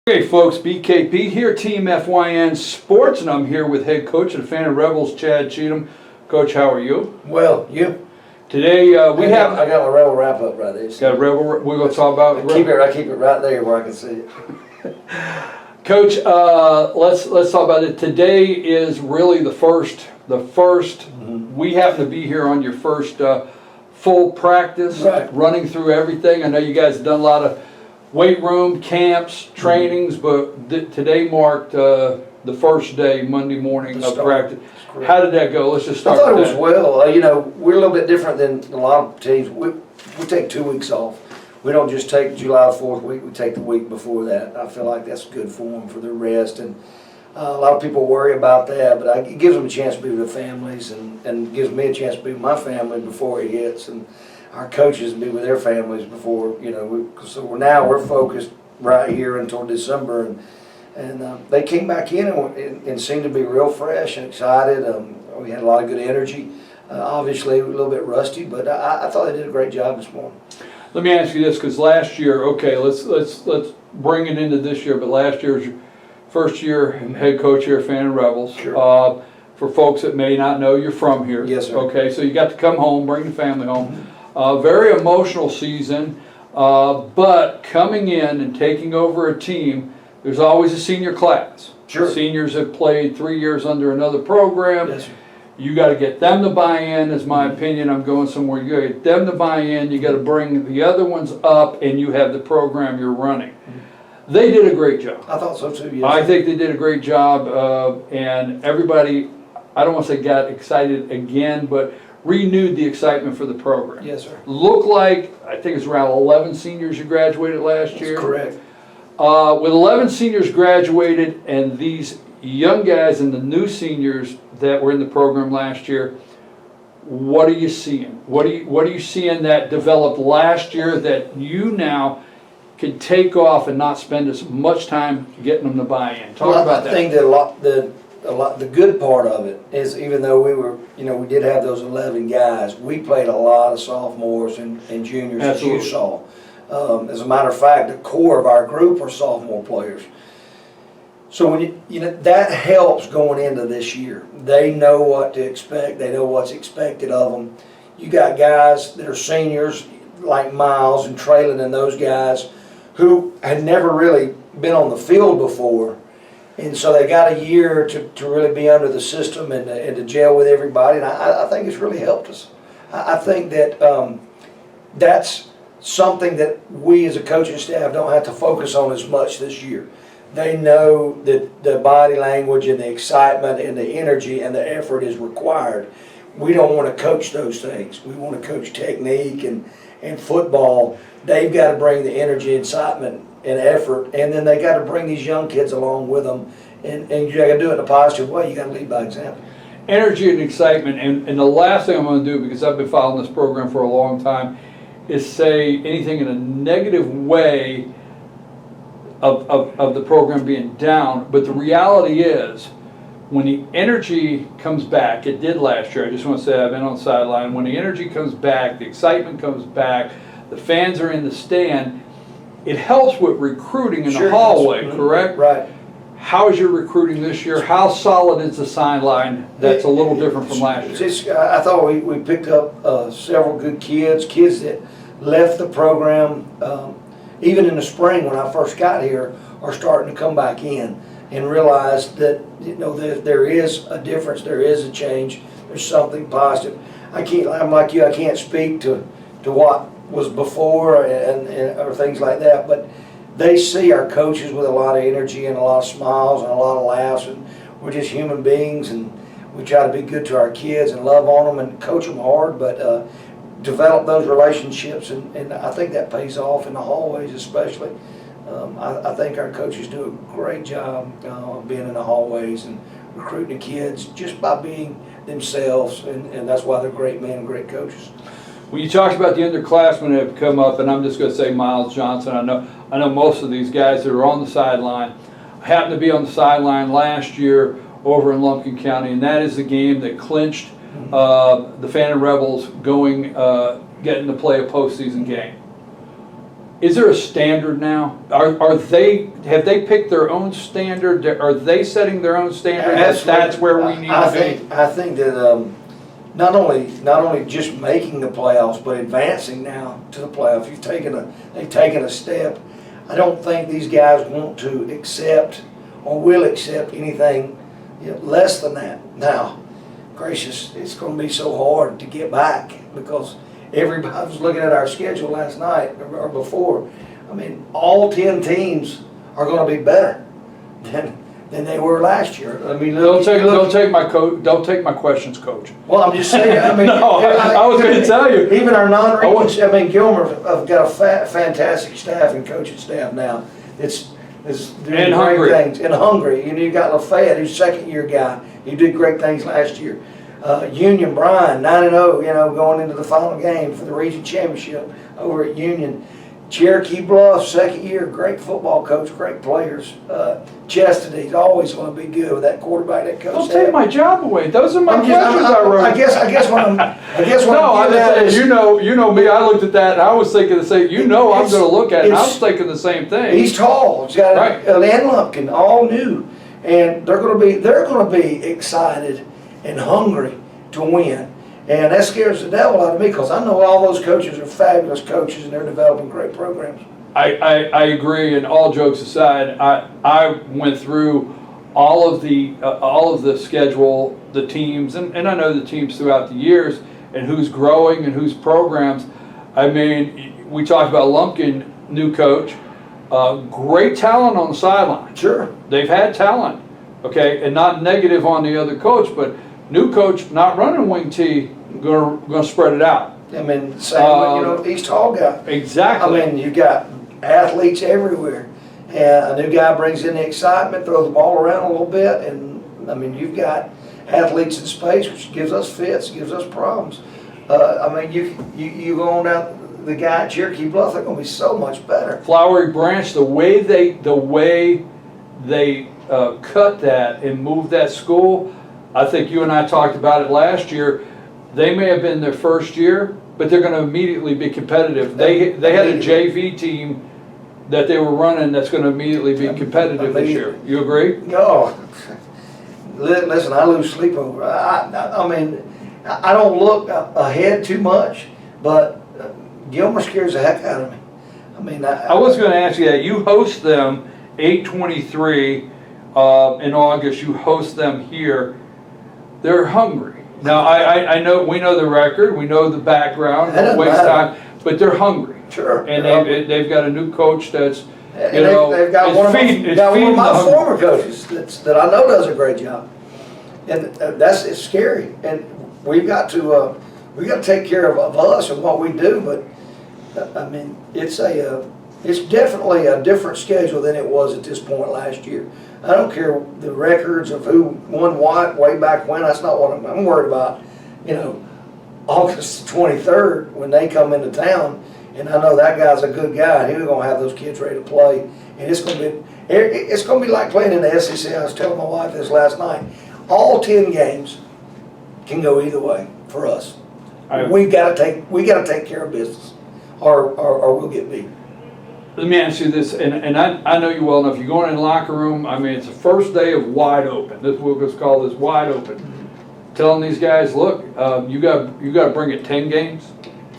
Hey folks, BKP here, Team FYN Sports, and I'm here with head coach of the Fannin Rebels, Chad Cheatham. Coach, how are you? Well, you? Today I got my Rebel wrap up right there. Got a Rebel. We're going to talk about. I keep it right there where I can see it. Coach, let's talk about it. Today is really the first. We happen to be here on your first full practice, running through everything. I know you guys have done a lot of weight room, camps, trainings, but today marked the first day, Monday morning of practice. How did that go? Let's just start with that. I thought it was well. You know, we're a little bit different than a lot of teams. We take 2 weeks off. We don't just take July 4th week, we take the week before that. I feel like that's good for them, for their rest. And a lot of people worry about that, but it gives them a chance to be with their families and gives me a chance to be with my family before it hits. And our coaches be with their families before, you know, so we're focused right here until December, and they came back in and seemed to be real fresh and excited. We had a lot of good energy. Obviously, a little bit rusty, but I thought they did a great job this morning. Let me ask you this, because last year, okay, let's bring it into this year, but last year's your first year head coach here at Fannin Rebels. Sure. For folks that may not know, you're from here. Yes, sir. Okay, so you got to come home, bring the family home. Very emotional season, but coming in and taking over a team, there's always a senior class. Sure. Seniors have played 3 years under another program. Yes, sir. You got to get them to buy in, is my opinion. I'm going somewhere. You got to get them to buy in. You got to bring the other ones up, and you have the program you're running. They did a great job. I thought so too. Yes. I think they did a great job, and everybody, I don't want to say got excited again, but renewed the excitement for the program. Yes, sir. Looked like, I think it's around 11 seniors you graduated last year. That's correct. With 11 seniors graduated and these young guys and the new seniors that were in the program last year, what are you seeing? What are you seeing that developed last year that you now can take off and not spend as much time getting them to buy in? Talk about that. I think that the good part of it is, even though we did have those 11 guys, we played a lot of sophomores and juniors. Absolutely. As you saw. As a matter of fact, the core of our group are sophomore players. So when that helps going into this year. They know what to expect. They know what's expected of them. You got guys that are seniors like Miles and Traylon and those guys who had never really been on the field before. And so they got a year to really be under the system and to gel with everybody. And I think it's really helped us. I think that that's something that we as a coaching staff don't have to focus on as much this year. They know that the body language and the excitement and the energy and the effort is required. We don't want to coach those things. We want to coach technique and football. They've got to bring the energy, excitement, and effort, and then they got to bring these young kids along with them, and you got to do it in a positive way. You got to lead by example. Energy and excitement, and the last thing I'm going to do, because I've been following this program for a long time, is say anything in a negative way of the program being down. But the reality is, when the energy comes back, it did last year. I just want to say I've been on the sideline. When the energy comes back, the excitement comes back, the fans are in the stand. It helps with recruiting in the hallway, correct? Right. How is your recruiting this year? How solid is the sideline that's a little different from last year? I thought we picked up several good kids that left the program, even in the spring when I first got here, are starting to come back in and realize that there is a difference, there is a change, there's something positive. I'm like you, I can't speak to what was before or things like that, but they see our coaches with a lot of energy and a lot of smiles and a lot of laughs, and we're just human beings, and we try to be good to our kids and love on them and coach them hard, but develop those relationships, and I think that pays off in the hallways especially. I think our coaches do a great job of being in the hallways and recruiting the kids just by being themselves, and that's why they're great men and great coaches. When you talked about the underclassmen that have come up, and I'm just going to say Miles Johnson, I know most of these guys that are on the sideline. I happened to be on the sideline last year over in Lumpkin County, and that is the game that clinched the Fannin Rebels getting to play a postseason game. is there a standard now? Have they picked their own standard? Are they setting their own standard? That's where we need to be? I think that not only just making the playoffs, but advancing now to the playoffs. They've taken a step. I don't think these guys want to accept or will accept anything less than that. Now, gracious, it's going to be so hard to get back because I was looking at our schedule last night or before. I mean, all 10 teams are going to be better than they were last year. I mean, don't take my questions, Coach. Well, I'm just saying. I mean, no, I was going to tell you. Even our non-regions. I mean, Gilmer have got a fantastic staff and coaching staff now. It's doing great things and hungry. You got Lafayette, who's second-year guy. He did great things last year. Union Bryan, 9-0, going into the final game for the region championship over at Union. Cherokee Bluff, second year, great football coach, great players. Chesapeake's always going to be good with that quarterback, that coach. Don't take my job away. Those are my questions I wrote. I guess what I'm saying, you know me. I looked at that and I was thinking the same. I'm going to look at it. And I was thinking the same thing. He's tall. He's got a Lynn Lumpkin, all new, and they're going to be excited and hungry to win. And that scares the devil out of me because I know all those coaches are fabulous coaches and they're developing great programs. I agree, and all jokes aside, I went through all of the schedule, the teams, and I know the teams throughout the years, and who's growing and whose programs. I mean, we talked about Lumpkin, new coach, great talent on the sideline. Sure. They've had talent, okay, and not negative on the other coach, but new coach not running wing T, gonna spread it out. I mean, same he's tall guy. Exactly. I mean, you've got athletes everywhere, and a new guy brings in the excitement, throws the ball around a little bit, and I mean, you've got athletes in space, which gives us fits, gives us problems. I mean, you go on down the guy at Cherokee Bluff, they're going to be so much better. Flowery Branch, the way they cut that and moved that school. I think you and I talked about it last year. They may have been their first year, but they're going to immediately be competitive. They had a JV team that they were running that's going to immediately be competitive this year. You agree? No. Listen, I lose sleep over. I mean, I don't look ahead too much, but Gilmer scares the heck out of me. I mean, I was going to ask you that. You host them 8/23 in August. You host them here. They're hungry. Now, I know, we know the record, we know the background, don't waste time, but they're hungry. Sure. And they've got a new coach that's, they've got one of my former coaches that I know does a great job. And it's scary. And we've got to take care of us and what we do, but I mean, it's definitely a different schedule than it was at this point last year. I don't care the records of who won what way back when. That's not what I'm worried about. August 23rd when they come into town, and I know that guy's a good guy. He's going to have those kids ready to play, and it's going to be like playing in the SEC. I was telling my wife this last night. All 10 games can go either way for us. We got to take care of business, or we'll get beat. Let me ask you this, and I know you well enough. You go in the locker room. I mean, it's the first day of wide open. We'll just call this wide open. Telling these guys, look, you got to bring it 10 games,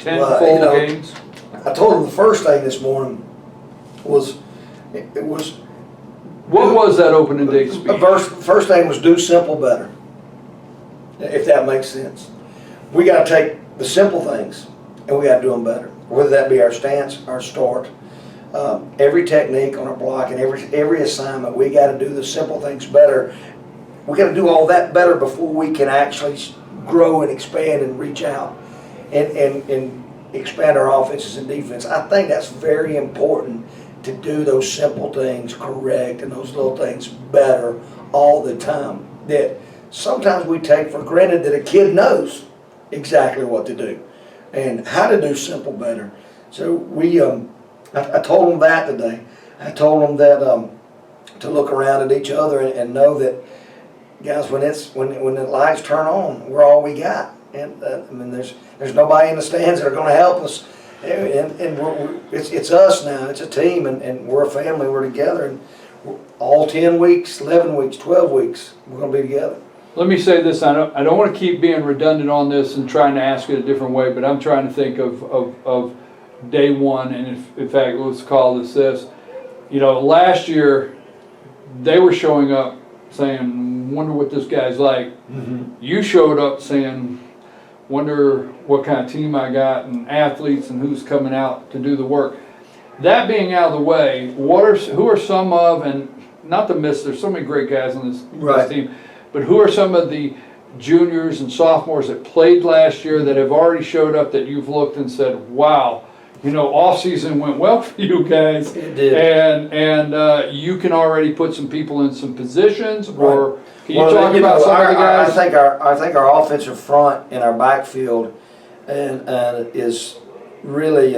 10 full games. I told them the first thing this morning was What was that opening day speech? First thing was do simple better. If that makes sense, we got to take the simple things and we got to do them better. Whether that be our stance, our start. Every technique on our block and every assignment, we got to do the simple things better. We got to do all that better before we can actually grow and expand and reach out and expand our offenses and defense. I think that's very important to do those simple things correct and those little things better all the time. That sometimes we take for granted that a kid knows exactly what to do and how to do simple better. So I told them that today. I told them that to look around at each other and know that, guys, when the lights turn on, we're all we got. And I mean, there's nobody in the stands that are going to help us. It's us now. It's a team, and we're a family. We're together, and all 10 weeks, 11 weeks, 12 weeks, we're going to be together. Let me say this, I don't want to keep being redundant on this and trying to ask it a different way, but I'm trying to think of day one, and in fact, let's call this. You know, last year, they were showing up saying, wonder what this guy's like. Mm-hmm. You showed up saying, wonder what kind of team I got, and athletes, and who's coming out to do the work. That being out of the way, who are some of, and not to miss, there's so many great guys on this team, but who are some of the juniors and sophomores that played last year that have already showed up that you've looked and said, wow, you know, off season went well for you guys. It did. And you can already put some people in some positions, or can you talk you about know, some of the guys? I think our offensive front and our backfield is really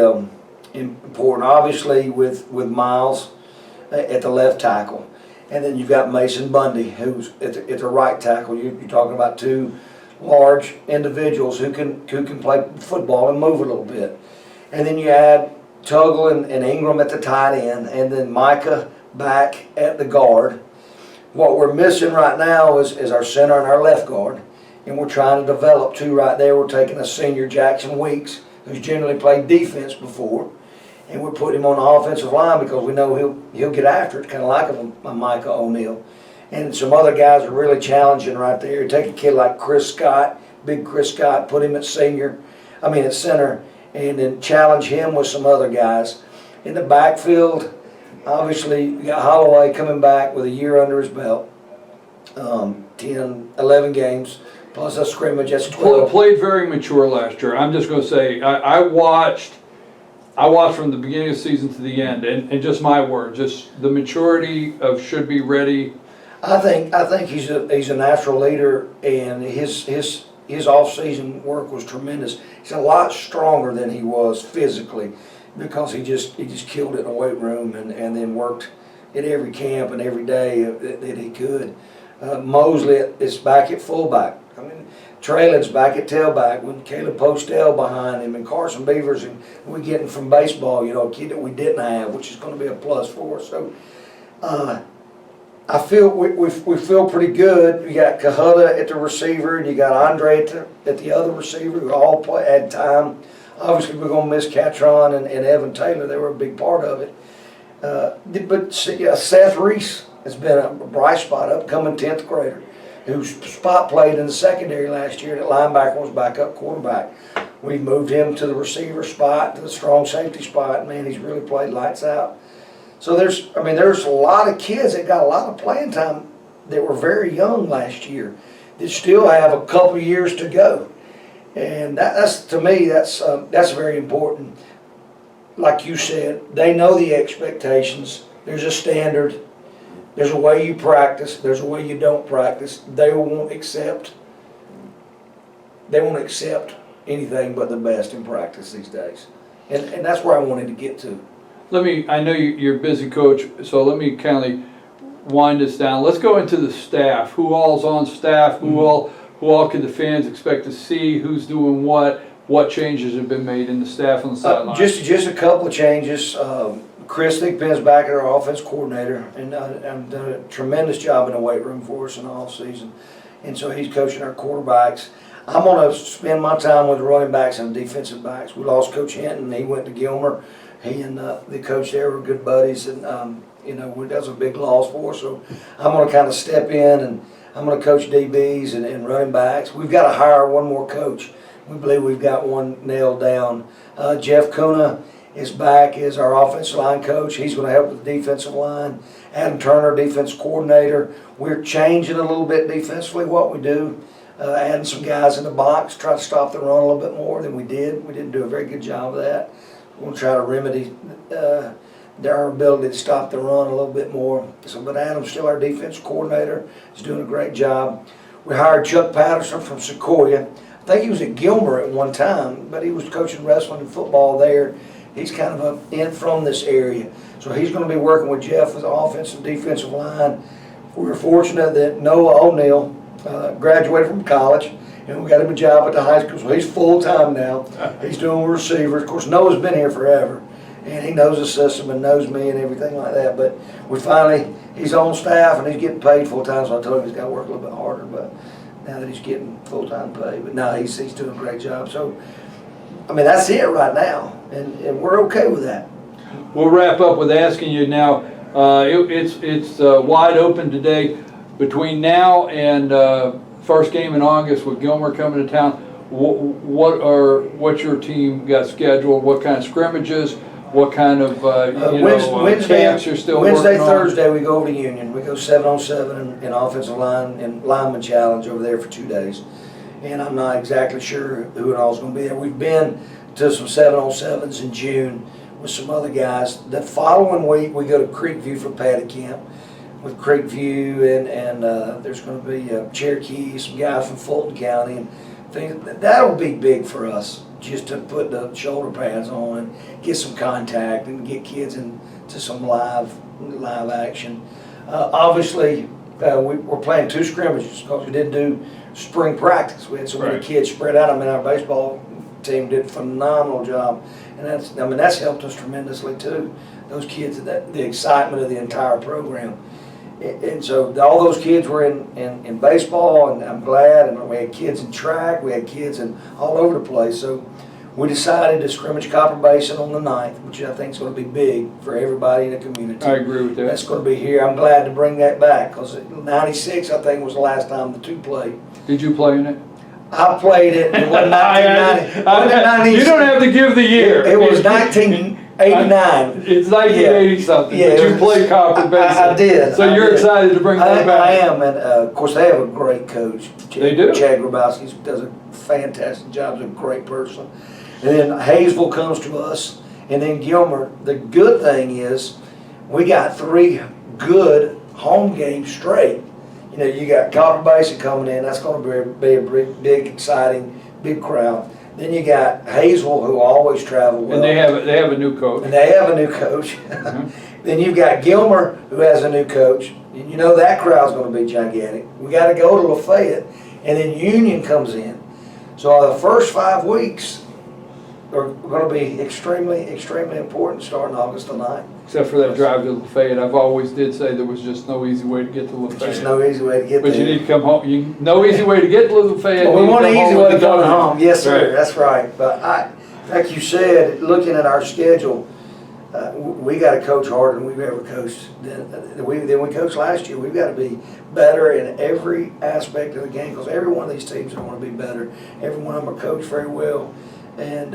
important. Obviously, with Miles at the left tackle, and then you've got Mason Bundy, who's at the right tackle. You're talking about two large individuals who can play football and move a little bit. And then you add Tuggle and Ingram at the tight end, and then Micah back at the guard. What we're missing right now is our center and our left guard, and we're trying to develop two right there. We're taking a senior, Jackson Weeks, who's generally played defense before, and we're putting him on the offensive line because we know he'll get after it, kind of like a Micah O'Neal. And some other guys are really challenging right there. You take a kid like Chris Scott, big Chris Scott, put him at center, and then challenge him with some other guys. In the backfield, obviously, you got Holloway coming back with a year under his belt, 10, 11 games, plus a scrimmage, that's 12. Played very mature last year. I'm just going to say, I watched from the beginning of the season to the end, and just my word, just the maturity of should be ready. I think he's a natural leader, and his off-season work was tremendous. He's a lot stronger than he was physically because he just killed it in the weight room and then worked at every camp and every day that he could. Mosley is back at fullback. I mean, Traylin's back at tailback with Caleb Postel behind him, and Carson Beavers, and we're getting from baseball, you know, a kid that we didn't have, which is going to be a plus for us. So I feel we feel pretty good. You got Cahuta at the receiver, and you got Andre at the other receiver, who all had time. Obviously, we're going to miss Catron and Evan Taylor. They were a big part of it. But Seth Reese has been a bright spot, upcoming 10th grader, whose spot played in the secondary last year. That linebacker was backup quarterback. We moved him to the receiver spot, to the strong safety spot. Man, he's really played lights out. So there's a lot of kids that got a lot of playing time that were very young last year that still have a couple years to go, and that's to me that's very important. Like you said, they know the expectations. There's a standard. There's a way you practice. There's a way you don't practice. They won't accept anything but the best in practice these days, and that's where I wanted to get to. I know you're busy, Coach, so let me kind of wind this down. Let's go into the staff. Who all's on staff? Who all can the fans expect to see? Who's doing what? What changes have been made in the staff on the sideline? Just a couple of changes. Chris Thigpen's back at our offense coordinator, and done a tremendous job in the weight room for us in the off season. And so he's coaching our quarterbacks. I'm going to spend my time with the running backs and the defensive backs. We lost Coach Hinton. He went to Gilmer. He and the coach there were good buddies, and that's a big loss for us. So I'm going to kind of step in, and I'm going to coach DBs and running backs. We've got to hire one more coach. We believe we've got one nailed down. Jeff Kuna is back as our offensive line coach. He's going to help with the defensive line. Adam Turner, defense coordinator. We're changing a little bit defensively what we do, adding some guys in the box, try to stop the run a little bit more than we did. We didn't do a very good job of that. We'll try to remedy their ability to stop the run a little bit more. But Adam's still our defense coordinator. He's doing a great job. We hired Chuck Patterson from Sequoia. I think he was at Gilmer at one time, but he was coaching wrestling and football there. He's kind of in from this area. So he's going to be working with Jeff with the offensive and defensive line. We were fortunate that Noah O'Neal graduated from college, and we got him a job at the high school, so he's full-time now. He's doing receivers. Of course, Noah's been here forever, and he knows the system and knows me and everything like that, but he's on staff and he's getting paid full-time, so I told him he's got to work a little bit harder, but now that he's getting full-time pay. But no, he's doing a great job. So, I mean, that's it right now, and we're okay with that. We'll wrap up with asking you now, it's wide open today. Between now and first game in August with Gilmer coming to town, what's your team got scheduled? What kind of scrimmages? What kind of camps you're still Wednesday, working on? Thursday, we go over to Union. We go 7-on-7 in offensive line and lineman challenge over there for 2 days. And I'm not exactly sure who it all's going to be there. We've been to some 7-on-7s in June with some other guys. The following week, we go to Creekview for Paddy Camp with Creekview, and there's going to be Cherokee, some guys from Fulton County, and things. That'll be big for us, just to put the shoulder pads on and get some contact and get kids into some live action. Obviously, we're playing 2 scrimmages because we didn't do spring practice. We had so many kids spread out. I mean, our baseball team did a phenomenal job, and that's helped us tremendously too. Those kids, the excitement of the entire program. And so all those kids were in baseball, and I'm glad. And we had kids in track, we had kids in all over the place. So we decided to scrimmage Copper Basin on the 9th, which I think is going to be big for everybody in the community. I agree with that. That's going to be here. I'm glad to bring that back because '96, I think, was the last time the 2 played. Did you play in it? I played it. It was 1990. You don't have to give the year. It was 1989. It's 1980 something, Yeah, but you played Copper Basin. I did. So you're excited to bring that back? I am, and of course they have a great coach. They do. Chad Rebels does a fantastic job. He's a great person. And then Hayesville comes to us, and then Gilmer. The good thing is we got 3 good home games straight. You know, you got Copper Basin coming in. That's going to be a big, exciting, big crowd. Then you got Hayesville, who always travel well. And they have a new coach. And they have a new coach. Mm-hmm. Then you've got Gilmer, who has a new coach. And you know that crowd's going to be gigantic. We got to go to Lafayette, and then Union comes in. So the first 5 weeks are going to be extremely, extremely important starting August the 9th. Except for that drive to Lafayette. I've always did say there was just no easy way to get to Lafayette. There's no easy way to get there. But you need to come home. No easy way to get to Lafayette. Well, we want an easy way to come home. home. Yes, sir. Right. That's right. But like you said, looking at our schedule, we got to coach harder than we've ever coached. Than we coached last year. We've got to be better in every aspect of the game because every one of these teams want to be better. Every one of them are coached very well. And,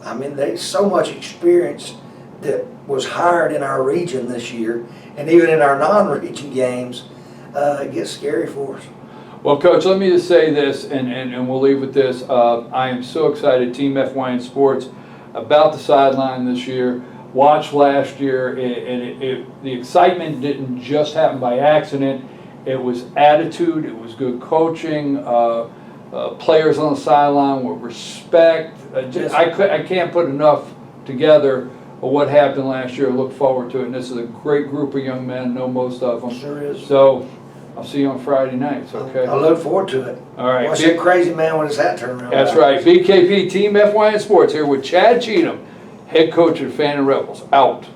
I mean, there's so much experience that was hired in our region this year, and even in our non-region games, it gets scary for us. Well, Coach, let me just say this, and we'll leave with this. I am so excited, Team FYN Sports, about the sideline this year. Watched last year, and the excitement didn't just happen by accident. It was attitude, it was good coaching, players on the sideline with respect. I can't put enough together of what happened last year. Look forward to it, and this is a great group of young men. Know most of them. Sure is. So I'll see you on Friday nights. Okay. I look forward to it. All right. Watch that crazy man with his hat turned around. That's right. BKP Team FYN Sports here with Chad Cheatham, head coach of Fannin Rebels. Out.